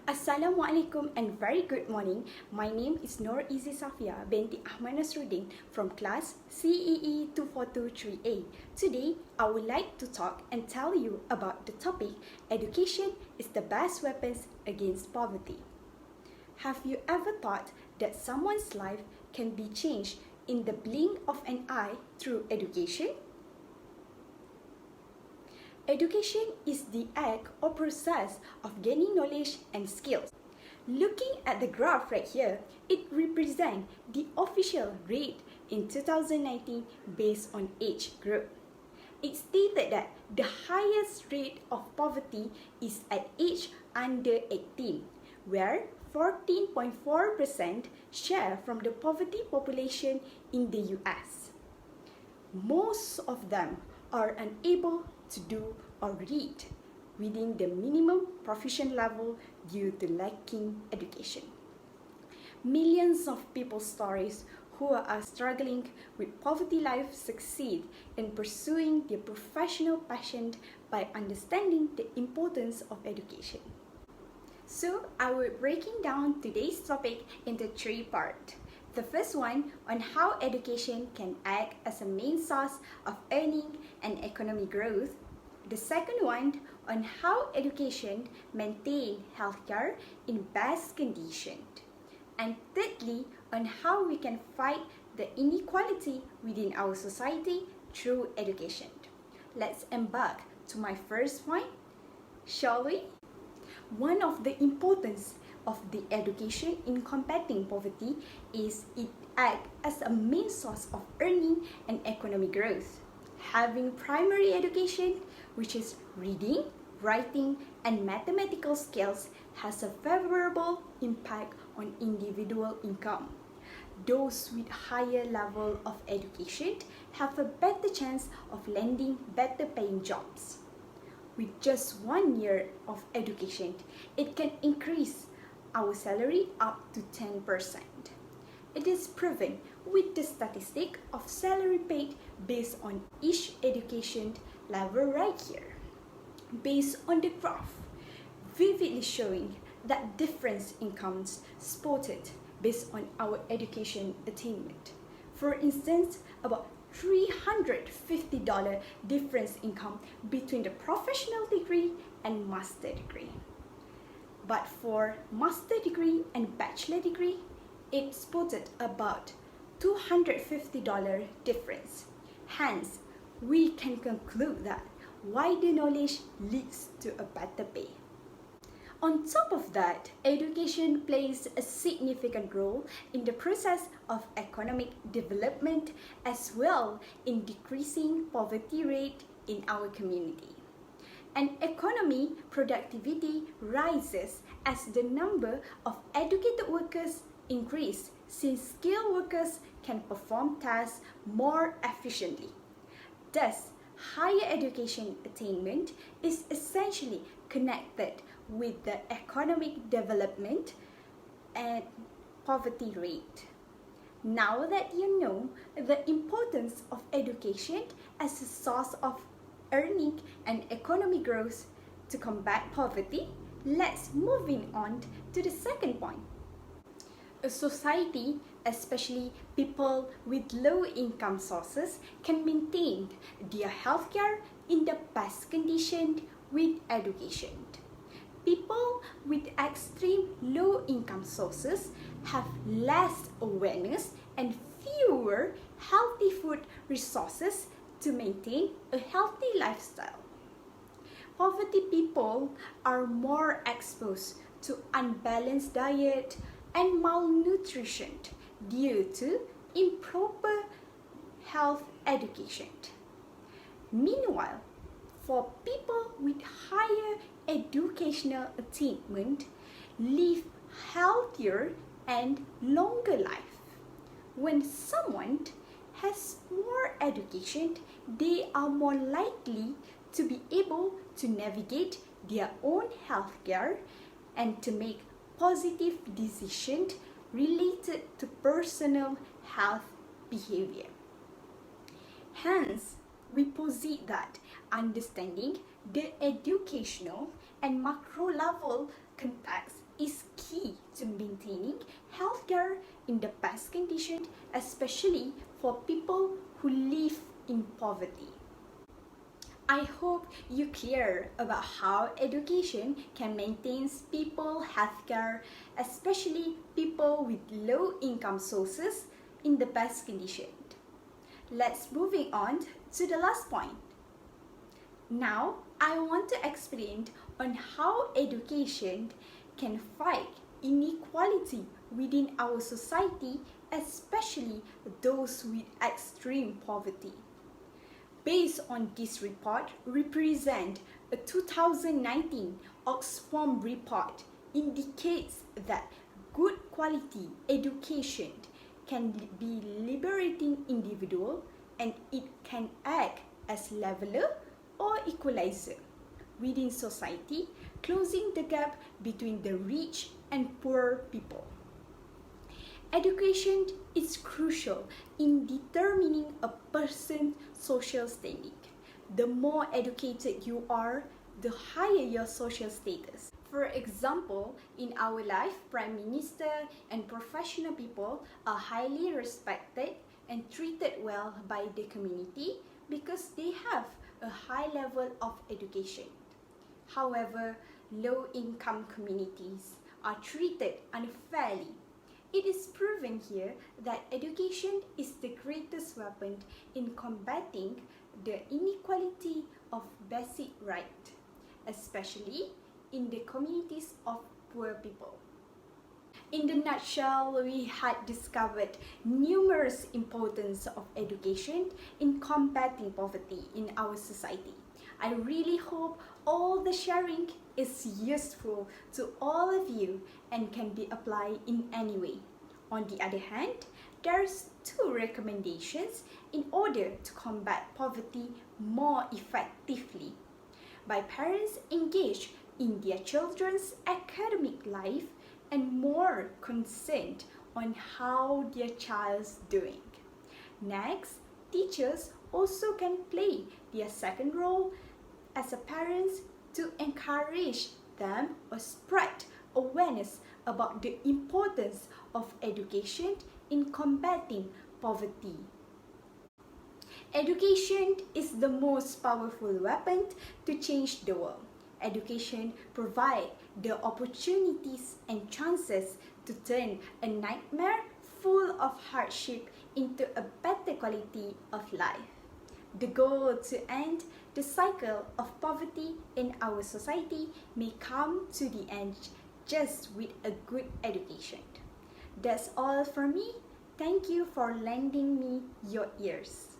Assalamualaikum and very good morning. My name is Eizzi Safia binti Ahmad Nasruddin from class CEE 2423A. Today, I would like to talk and tell you about the topic Education is the best weapons against poverty. Have you ever thought that someone's life can be changed in the blink of an eye through education? Education is the act or process of gaining knowledge and skills. Looking at the graph right here, it represents the official rate in 2019 based on age group. It stated that the highest rate of poverty is at age under 18, where 14.4% share from the poverty population in the US. Most of them are unable to do or read within the minimum proficient level due to lacking education. Millions of people's stories who are struggling with poverty life succeed in pursuing their professional passion by understanding the importance of education. So I will be breaking down today's topic into three parts. The first one on how education can act as a main source of earning and economic growth. The second one on how education maintains healthcare in best condition. And thirdly, on how we can fight the inequality within our society through education. Let's embark to my first point, shall we? One of the importance of the education in combating poverty is it acts as a main source of earning and economic growth. Having primary education, which is reading, writing, and mathematical skills, has a favorable impact on individual income. Those with higher level of education have a better chance of landing better paying jobs. With just 1 year of education, it can increase our salary up to 10%. It is proven with the statistic of salary paid based on each education level right here. Based on the graph, vividly showing that different incomes spotted based on our education attainment. For instance, about $350 difference income between the professional degree and master degree. But for master degree and bachelor degree, it spotted about $250 difference. Hence, we can conclude that wider knowledge leads to a better pay. On top of that, education plays a significant role in the process of economic development as well in decreasing poverty rate in our community. And economy productivity rises as the number of educated workers increase since skilled workers can perform tasks more efficiently. Thus, higher education attainment is essentially connected with the economic development and poverty rate. Now that you know the importance of education as a source of earning and economic growth to combat poverty, let's moving on to the second point. A society, especially people with low income sources, can maintain their healthcare in the best condition with education. People with extreme low income sources have less awareness and fewer healthy food resources to maintain a healthy lifestyle. Poverty people are more exposed to unbalanced diet and malnutrition due to improper health education. Meanwhile, for people with higher educational attainment, live healthier and longer life. When someone has more education, they are more likely to be able to navigate their own healthcare and to make positive decisions related to personal health behavior. Hence, we posit that understanding the educational and macro level context education, especially for people who live in poverty. I hope you're clear about how education can maintain people's healthcare, especially people with low income sources, in the best condition. Let's moving on to the last point. Now, I want to explain on how education can fight inequality within our society, especially those with extreme poverty. Based on this report, represent a 2019 Oxfam report indicates that good quality education can be liberating individual, and it can act as leveler or equalizer within society, closing the gap between the rich and poor people. Education is crucial in determining a person's social standing. The more educated you are, the higher your social status. For example, in our life, Prime Minister and professional people are highly respected and treated well by the community because they have a high level of education. However, low-income communities are treated unfairly. It is proven here that education is the greatest weapon in combating the inequality of basic rights, especially in the communities of poor people. In the nutshell, we had discovered numerous importance of education in combating poverty in our society. I really hope all the sharing is useful to all of you and can be applied in any way. On the other hand, there's two recommendations in order to combat poverty more effectively. By parents engaged in their children's academic life and more concerned on how their child's doing. Next, teachers also can play their second role as a parents to encourage them or spread awareness about the importance of education in combating poverty. Education is the most powerful weapon to change the world. Education provides the opportunities and chances to turn a nightmare full of hardship into a better quality of life. The goal to end the cycle of poverty in our society may come to the end just with a good education. That's all for me. Thank you for lending me your ears.